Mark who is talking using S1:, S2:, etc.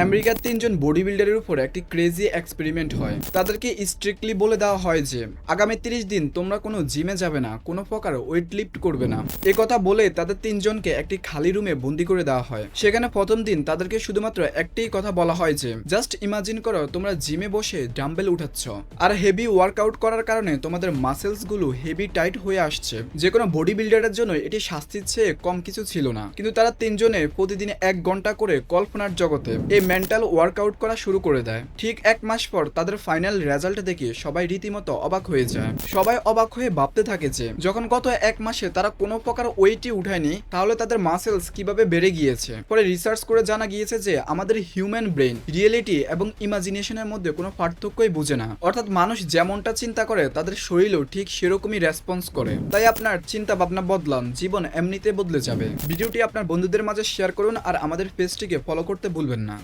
S1: আমেরিকার 3জন বডি বিল্ডারের উপর একটি ক্রেজি এক্সপেরিমেন্ট হয়। তাদেরকে স্ট্রিক্টলি বলে দেওয়া হয় যে আগামী 30 দিন তোমরা কোনো জিমে যাবে না, কোনো প্রকার ওয়েট লিফট করবে না। এ কথা বলে তাদের 3জনকে একটি খালি রুমে বন্দি করে দেওয়া হয়। সেখানে প্রথম দিন তাদেরকে শুধুমাত্র একটাই কথা বলা হয় যে জাস্ট ইমাজিন করো তোমরা জিমে বসে ডাম্বেল উঠাচ্ছ, আর হেভি ওয়ার্কআউট করার কারণে তোমাদের মাসেলস গুলো হেভি টাইট হয়ে আসছে। যে কোনো বডি বিল্ডারের জন্য এটি শাস্তির চেয়ে কম কিছু ছিল না। কিন্তু তারা 3জনে প্রতিদিন 1 ঘন্টা করে কল্পনার জগতে এই মেন্টাল ওয়ার্কআউট করা শুরু করে দেয়। ঠিক 1 মাস পর তাদের ফাইনাল রেজাল্ট দেখে সবাই রীতিমতো অবাক হয়ে যায়। সবাই অবাক হয়ে ভাবতে থাকে যে যখন গত 1 মাসে তারা কোনো প্রকার ওয়েটই উঠায়নি, তাহলে তাদের মাসেলস কিভাবে বেড়ে গিয়েছে। পরে রিসার্চ করে জানা গিয়েছে যে আমাদের হিউম্যান ব্রেন রিয়েলিটি এবং ইমাজিনেশনের মধ্যে কোনো পার্থক্যই বুঝে না। অর্থাৎ মানুষ যেমনটা চিন্তা করে তাদের শরীরও ঠিক সেরকমই রেসপন্স করে। তাই আপনার চিন্তা ভাবনা বদলান, জীবন এমনিতে বদলে যাবে। ভিডিওটি আপনার বন্ধুদের মাঝে শেয়ার করুন আর আমাদের পেজটিকে ফলো করতে ভুলবেন না।